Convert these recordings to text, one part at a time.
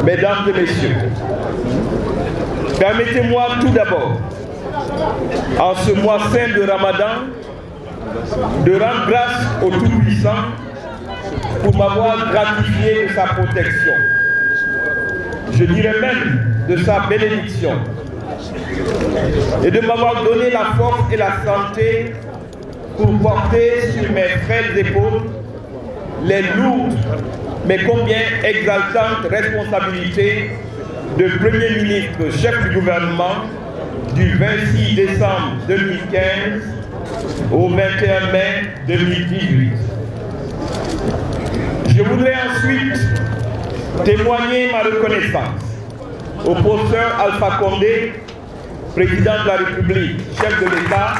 Mesdames et messieurs, permettez-moi tout d'abord, en ce mois saint de Ramadan, de rendre grâce au Tout-Puissant pour m'avoir gratifié de sa protection. Je dirais même de sa bénédiction et de m'avoir donné la force et la santé pour porter sur mes frêles épaules les lourdes mais combien exaltantes responsabilités de Premier ministre, chef du gouvernement, du 26 décembre 2015 au 21 mai 2018. Je voudrais ensuite témoigner ma reconnaissance au professeur Alpha Condé, président de la République, chef de l'État,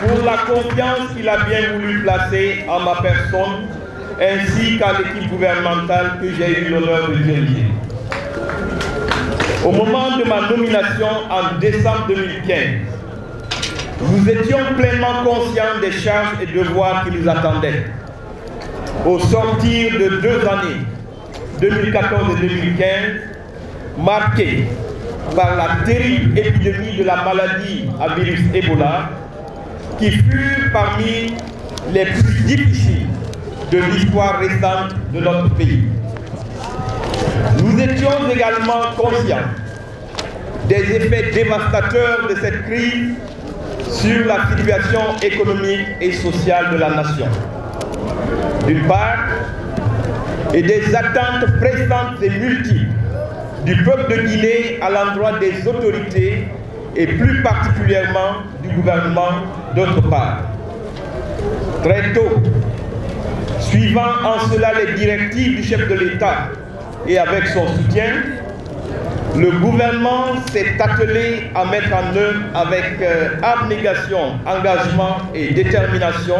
pour la confiance qu'il a bien voulu placer en ma personne, ainsi qu'à l'équipe gouvernementale que j'ai eu l'honneur de diriger. Au moment de ma nomination en décembre 2015, nous étions pleinement conscients des charges et devoirs qui nous attendaient. Au sortir de 2 années, 2014 et 2015, marquées par la terrible épidémie de la maladie à virus Ebola, qui fut parmi les plus difficiles de l'histoire récente de notre pays. Nous étions également conscients des effets dévastateurs de cette crise sur la situation économique et sociale de la nation, d'une part, et des attentes pressantes et multiples du peuple de Guinée à l'endroit des autorités et plus particulièrement du gouvernement d'autre part. Très tôt, suivant en cela les directives du chef de l'État et avec son soutien, le gouvernement s'est attelé à mettre en œuvre avec abnégation, engagement et détermination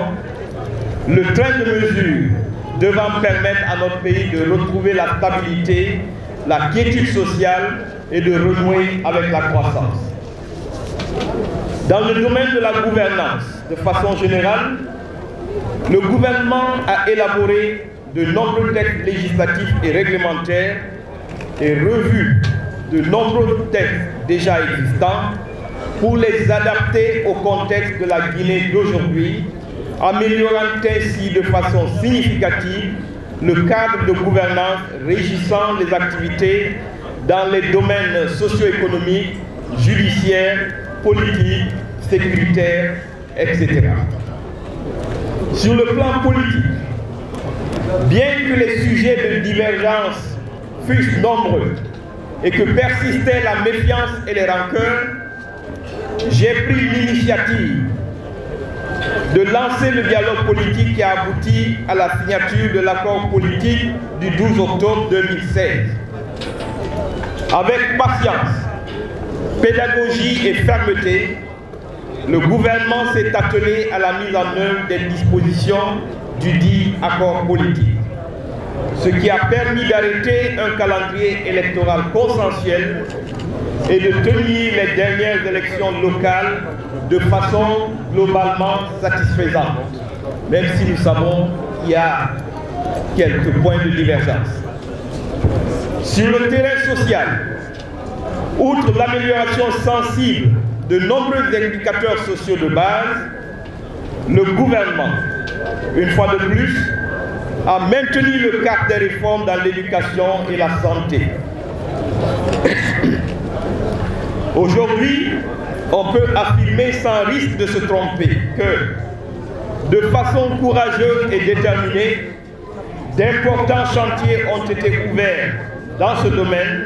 le train de mesures devant permettre à notre pays de retrouver la stabilité, la quiétude sociale et de renouer avec la croissance. Dans le domaine de la gouvernance, de façon générale, le gouvernement a élaboré de nombreux textes législatifs et réglementaires et revu de nombreux textes déjà existants pour les adapter au contexte de la Guinée d'aujourd'hui, améliorant ainsi de façon significative le cadre de gouvernance régissant les activités dans les domaines socio-économiques, judiciaires, politiques, sécuritaires, etc. Sur le plan politique, bien que les sujets de divergence fussent nombreux et que persistait la méfiance et les rancœurs, j'ai pris l'initiative de lancer le dialogue politique qui a abouti à la signature de l'accord politique du 12 octobre 2016. Avec patience, pédagogie et fermeté, le gouvernement s'est attelé à la mise en œuvre des dispositions du dit accord politique, ce qui a permis d'arrêter un calendrier électoral consensuel et de tenir les dernières élections locales de façon globalement satisfaisante, même si nous savons qu'il y a quelques points de divergence. Sur le terrain social, outre l'amélioration sensible de nombreux indicateurs sociaux de base, le gouvernement, une fois de plus, a maintenu le cap des réformes dans l'éducation et la santé. Aujourd'hui, on peut affirmer sans risque de se tromper que, de façon courageuse et déterminée, d'importants chantiers ont été ouverts dans ce domaine,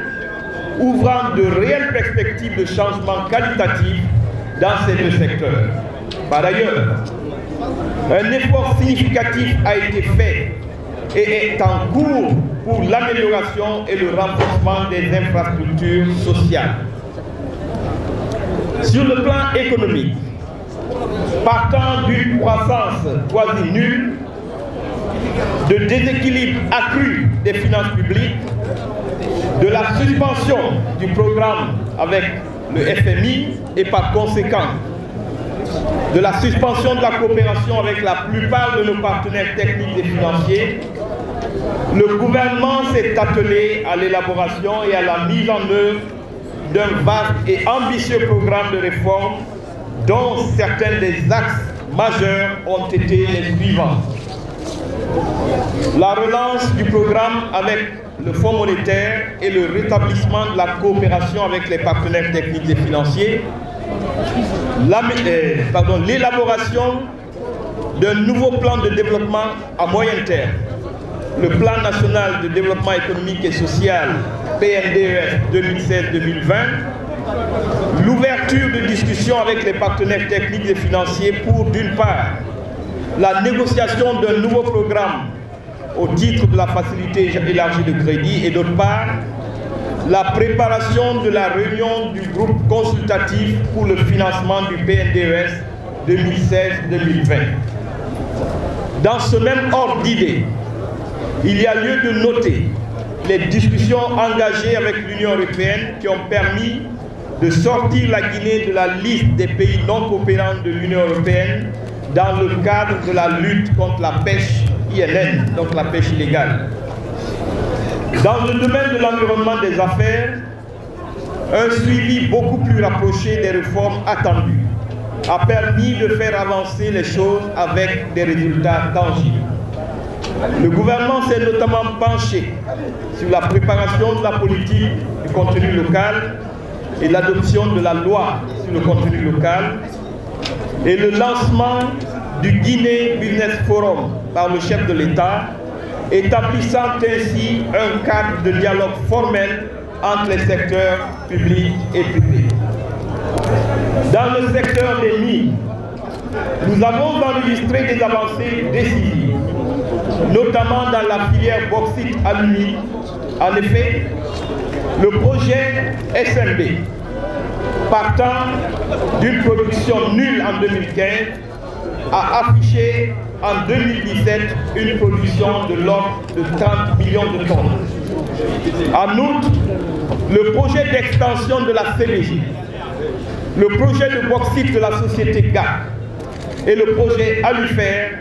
ouvrant de réelles perspectives de changement qualitatif dans ces deux secteurs. Par ailleurs, un effort significatif a été fait et est en cours pour l'amélioration et le renforcement des infrastructures sociales. Sur le plan économique, partant d'une croissance quasi nulle, de déséquilibre accru des finances publiques, de la suspension du programme avec le FMI et par conséquent de la suspension de la coopération avec la plupart de nos partenaires techniques et financiers, le gouvernement s'est attelé à l'élaboration et à la mise en œuvre d'un vaste et ambitieux programme de réforme dont certains des axes majeurs ont été les suivants. La relance du programme avec le Fonds monétaire et le rétablissement de la coopération avec les partenaires techniques et financiers, l'élaboration d'un nouveau plan de développement à moyen terme, le plan national de développement économique et social PNDES 2016-2020, l'ouverture de discussions avec les partenaires techniques et financiers pour, d'une part, la négociation d'un nouveau programme au titre de la facilité élargie de crédit et d'autre part, la préparation de la réunion du groupe consultatif pour le financement du PNDES 2016-2020. Dans ce même ordre d'idées, il y a lieu de noter les discussions engagées avec l'Union européenne qui ont permis de sortir la Guinée de la liste des pays non coopérants de l'Union européenne dans le cadre de la lutte contre la pêche INN, donc la pêche illégale. Dans le domaine de l'environnement des affaires, un suivi beaucoup plus rapproché des réformes attendues a permis de faire avancer les choses avec des résultats tangibles. Le gouvernement s'est notamment penché sur la préparation de la politique du contenu local et l'adoption de la loi sur le contenu local et le lancement du Guinée Business Forum par le chef de l'État, établissant ainsi un cadre de dialogue formel entre les secteurs publics et privés. Dans le secteur des mines, nous avons enregistré des avancées décisives, notamment dans la filière bauxite-alumine. En effet, le projet SMB, partant d'une production nulle en 2015, a affiché en 2017 une production de l'ordre de 30 millions de tonnes. En outre, le projet d'extension de la CBG, le projet de bauxite de la société GAC et le projet Alufer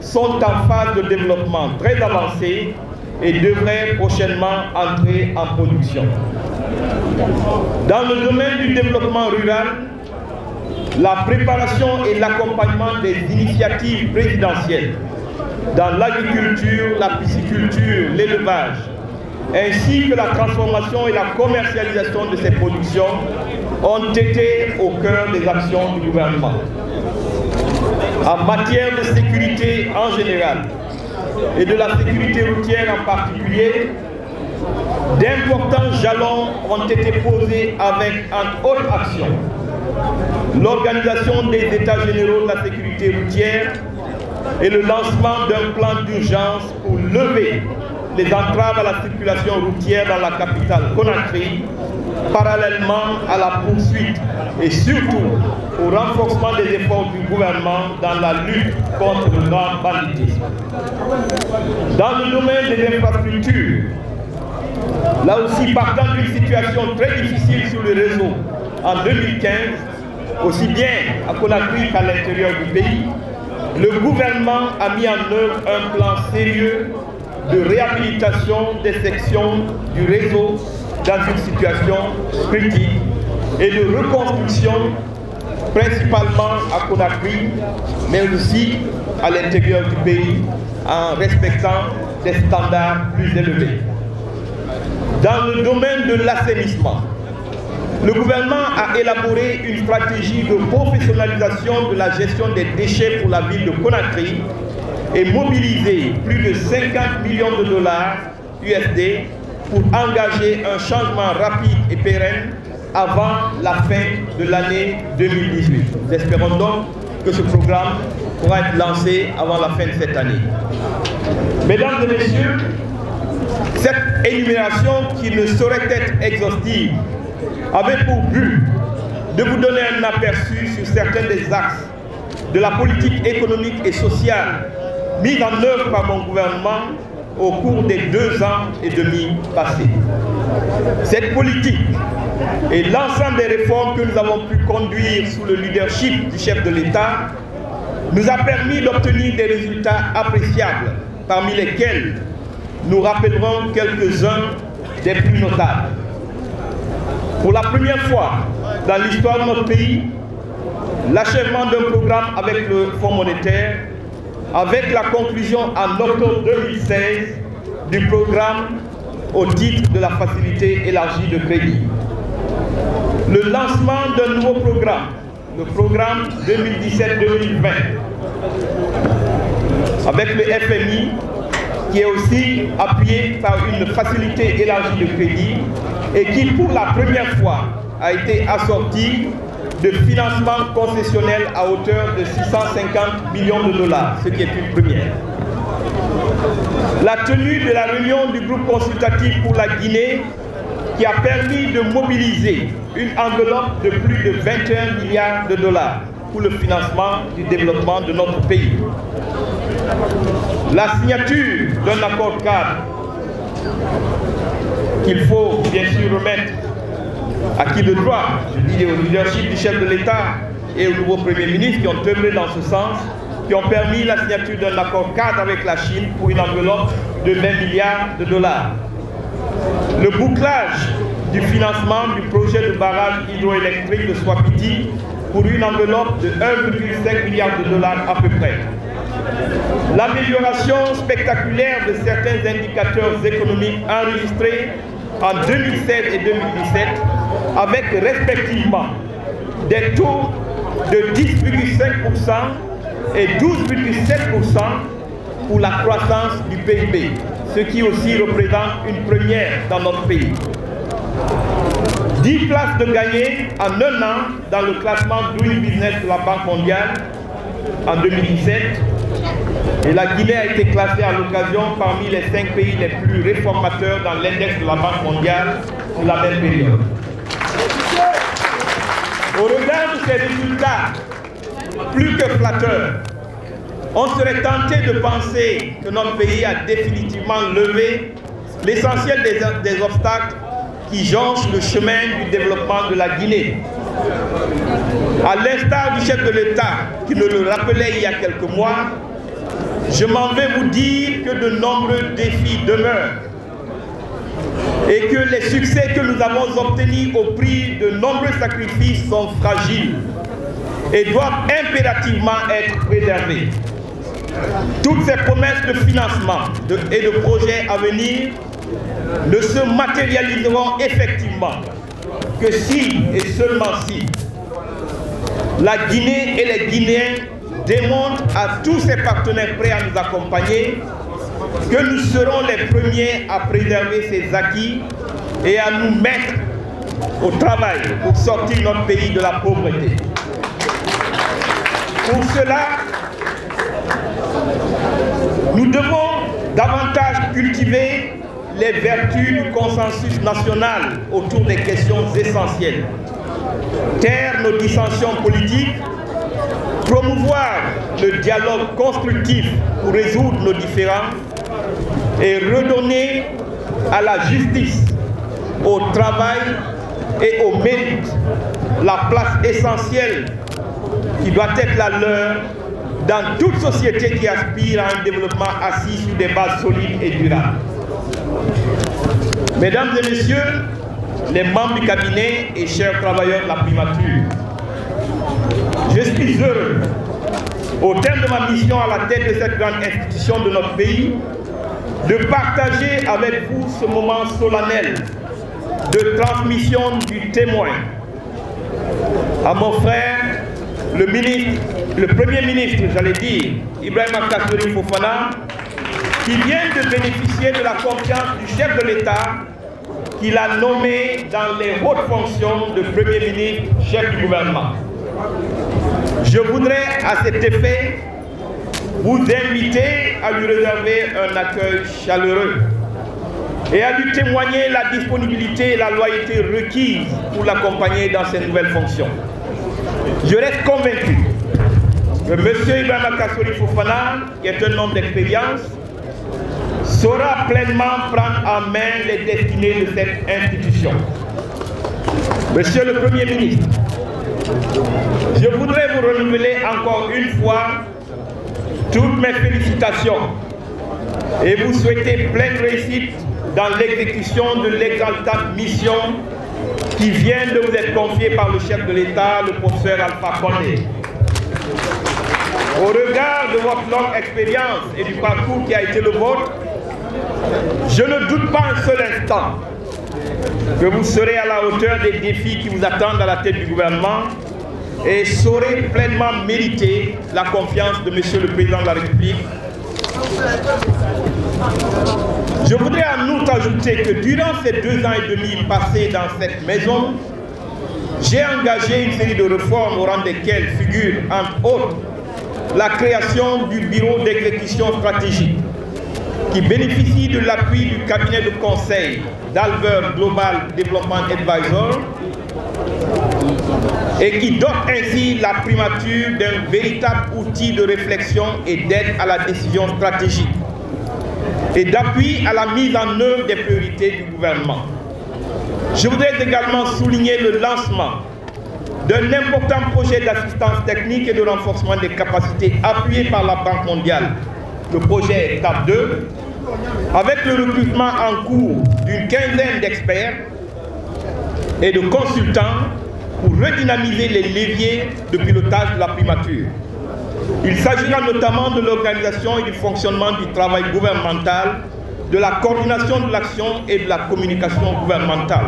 sont en phase de développement très avancé et devraient prochainement entrer en production. Dans le domaine du développement rural, la préparation et l'accompagnement des initiatives présidentielles dans l'agriculture, la pisciculture, l'élevage, ainsi que la transformation et la commercialisation de ces productions ont été au cœur des actions du gouvernement. En matière de sécurité en général et de la sécurité routière en particulier, d'importants jalons ont été posés avec, entre autres actions, l'organisation des États généraux de la sécurité routière et le lancement d'un plan d'urgence pour lever les entraves à la circulation routière dans la capitale Conakry, parallèlement à la poursuite et surtout au renforcement des efforts du gouvernement dans la lutte contre le grand banditisme. Dans le domaine des infrastructures, là aussi partant d'une situation très difficile sur le réseau en 2015, aussi bien à Conakry qu'à l'intérieur du pays, le gouvernement a mis en œuvre un plan sérieux de réhabilitation des sections du réseau dans une situation critique et de reconstruction principalement à Conakry, mais aussi à l'intérieur du pays en respectant des standards plus élevés. Dans le domaine de l'assainissement, le gouvernement a élaboré une stratégie de professionnalisation de la gestion des déchets pour la ville de Conakry et mobilisé plus de 50 millions de dollars USD pour engager un changement rapide et pérenne avant la fin de l'année 2018. Nous espérons donc que ce programme pourra être lancé avant la fin de cette année. Mesdames et messieurs, cette énumération qui ne saurait être exhaustive avait pour but de vous donner un aperçu sur certains des axes de la politique économique et sociale mise en œuvre par mon gouvernement au cours des 2 ans et demi passés. Cette politique et l'ensemble des réformes que nous avons pu conduire sous le leadership du chef de l'État nous a permis d'obtenir des résultats appréciables, parmi lesquels nous rappellerons quelques-uns des plus notables. Pour la première fois dans l'histoire de notre pays, l'achèvement d'un programme avec le Fonds monétaire, avec la conclusion en octobre 2016 du programme au titre de la facilité élargie de crédit. Le lancement d'un nouveau programme, le programme 2017-2020, avec le FMI, qui est aussi appuyé par une facilité élargie de crédit et qui, pour la première fois, a été assorti de financement concessionnel à hauteur de 650 millions de dollars, ce qui est une première. La tenue de la réunion du groupe consultatif pour la Guinée qui a permis de mobiliser une enveloppe de plus de 21 milliards de dollars pour le financement du développement de notre pays. La signature d'un accord cadre qu'il faut bien sûr remettre à qui de droit, je dis au leadership du chef de l'État et au nouveau Premier ministre qui ont œuvré dans ce sens, qui ont permis la signature d'un accord cadre avec la Chine pour une enveloppe de 20 milliards de dollars. Le bouclage du financement du projet de barrage hydroélectrique de Swapiti pour une enveloppe de 1,5 milliard de dollars à peu près. L'amélioration spectaculaire de certains indicateurs économiques enregistrés en 2016 et 2017 avec respectivement des taux de 10,5% et 12,7% pour la croissance du PIB, ce qui aussi représente une première dans notre pays. 10 places de gagnées en un an dans le classement Doing Business de la Banque mondiale en 2017. Et la Guinée a été classée à l'occasion parmi les 5 pays les plus réformateurs dans l'index de la Banque mondiale pour la même période. Au regard de ces résultats plus que flatteurs, on serait tenté de penser que notre pays a définitivement levé l'essentiel des obstacles qui jonchent le chemin du développement de la Guinée. À l'instar du chef de l'État qui nous le rappelait il y a quelques mois, je m'en vais vous dire que de nombreux défis demeurent et que les succès que nous avons obtenus au prix de nombreux sacrifices sont fragiles et doivent impérativement être préservés. Toutes ces promesses de financement et de projets à venir ne se matérialiseront effectivement que si et seulement si la Guinée et les Guinéens démontrent à tous ses partenaires prêts à nous accompagner que nous serons les premiers à préserver ces acquis et à nous mettre au travail pour sortir notre pays de la pauvreté. Pour cela, nous devons davantage cultiver les vertus du consensus national autour des questions essentielles, taire nos dissensions politiques, promouvoir le dialogue constructif pour résoudre nos différends et redonner à la justice, au travail et au mérite la place essentielle qui doit être la leur dans toute société qui aspire à un développement assis sur des bases solides et durables. Mesdames et messieurs, les membres du cabinet et chers travailleurs de la primature, je suis heureux, au terme de ma mission à la tête de cette grande institution de notre pays, de partager avec vous ce moment solennel de transmission du témoin à mon frère, le Premier ministre, j'allais dire, Ibrahima Kassory Fofana, qui vient de bénéficier de la confiance du chef de l'État qu'il a nommé dans les hautes fonctions de Premier ministre, chef du gouvernement. Je voudrais à cet effet vous inviter à lui réserver un accueil chaleureux et à lui témoigner la disponibilité et la loyauté requises pour l'accompagner dans ses nouvelles fonctions. Je reste convaincu que M. Ibrahima Kassory Fofana, qui est un homme d'expérience, saura pleinement prendre en main les destinées de cette institution. Monsieur le Premier ministre, je voudrais vous renouveler encore une fois toutes mes félicitations et vous souhaiter pleine réussite dans l'exécution de l'exaltante mission qui vient de vous être confiée par le chef de l'État, le professeur Alpha Condé. Au regard de votre longue expérience et du parcours qui a été le vôtre, je ne doute pas un seul instant que vous serez à la hauteur des défis qui vous attendent à la tête du gouvernement et saurez pleinement mériter la confiance de Monsieur le Président de la République. Je voudrais en outre ajouter que durant ces 2 ans et demi passés dans cette maison, j'ai engagé une série de réformes au rang desquelles figure, entre autres, la création du bureau d'exécution stratégique qui bénéficie de l'appui du cabinet de conseil d'Albert Global Development Advisor et qui dote ainsi la primature d'un véritable outil de réflexion et d'aide à la décision stratégique et d'appui à la mise en œuvre des priorités du gouvernement. Je voudrais également souligner le lancement d'un important projet d'assistance technique et de renforcement des capacités appuyé par la Banque mondiale, le projet étape 2, avec le recrutement en cours d'une quinzaine d'experts et de consultants pour redynamiser les leviers de pilotage de la primature. Il s'agira notamment de l'organisation et du fonctionnement du travail gouvernemental, de la coordination de l'action et de la communication gouvernementale,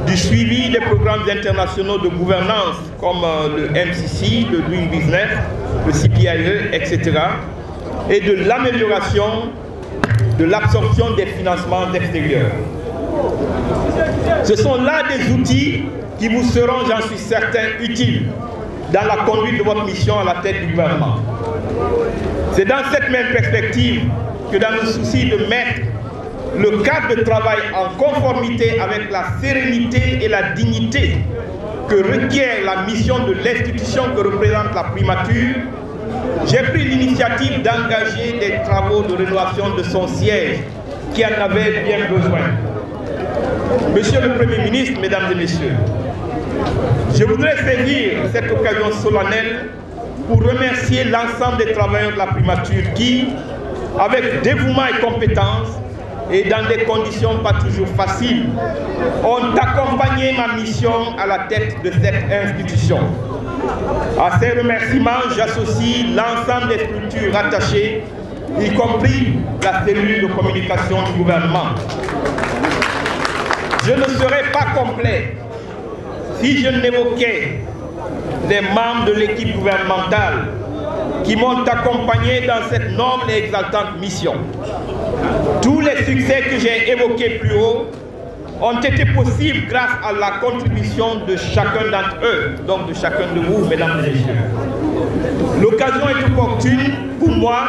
du suivi des programmes internationaux de gouvernance comme le MCC, le Doing Business, le CPIE, etc. et de l'amélioration de l'absorption des financements extérieurs. Ce sont là des outils qui vous seront, j'en suis certain, utiles dans la conduite de votre mission à la tête du gouvernement. C'est dans cette même perspective que dans le souci de mettre le cadre de travail en conformité avec la sérénité et la dignité que requiert la mission de l'institution que représente la primature, j'ai pris l'initiative d'engager des travaux de rénovation de son siège qui en avait bien besoin. Monsieur le Premier ministre, Mesdames et Messieurs, je voudrais saisir cette occasion solennelle pour remercier l'ensemble des travailleurs de la primature qui, avec dévouement et compétence, et dans des conditions pas toujours faciles, ont accompagné ma mission à la tête de cette institution. À ces remerciements, j'associe l'ensemble des structures rattachées, y compris la cellule de communication du gouvernement. Je ne serais pas complet si je n'évoquais les membres de l'équipe gouvernementale qui m'ont accompagné dans cette noble et exaltante mission. Tous les succès que j'ai évoqués plus haut ont été possibles grâce à la contribution de chacun d'entre eux, donc de chacun de vous, mesdames et messieurs. L'occasion est opportune pour moi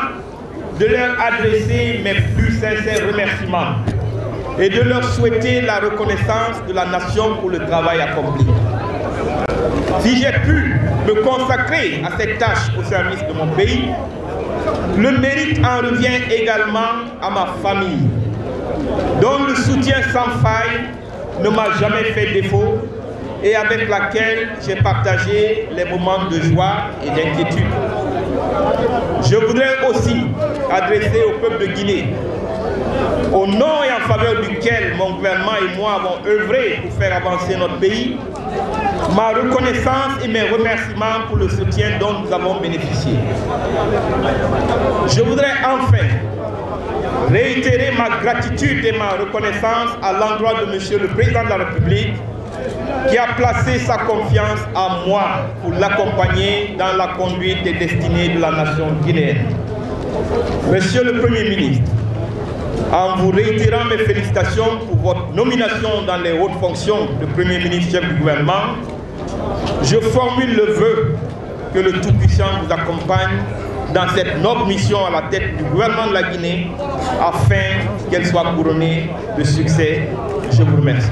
de leur adresser mes plus sincères remerciements et de leur souhaiter la reconnaissance de la nation pour le travail accompli. Si j'ai pu me consacrer à cette tâche au service de mon pays, le mérite en revient également à ma famille, dont le soutien sans faille ne m'a jamais fait défaut et avec laquelle j'ai partagé les moments de joie et d'inquiétude. Je voudrais aussi adresser au peuple de Guinée, au nom et en faveur duquel mon gouvernement et moi avons œuvré pour faire avancer notre pays, ma reconnaissance et mes remerciements pour le soutien dont nous avons bénéficié. Je voudrais enfin réitérer ma gratitude et ma reconnaissance à l'endroit de Monsieur le Président de la République qui a placé sa confiance en moi pour l'accompagner dans la conduite des destinées de la nation guinéenne. Monsieur le Premier ministre, en vous réitérant mes félicitations pour votre nomination dans les hautes fonctions de Premier ministre chef du gouvernement, je formule le vœu que le Tout-Puissant vous accompagne dans cette noble mission à la tête du gouvernement de la Guinée afin qu'elle soit couronnée de succès. Je vous remercie.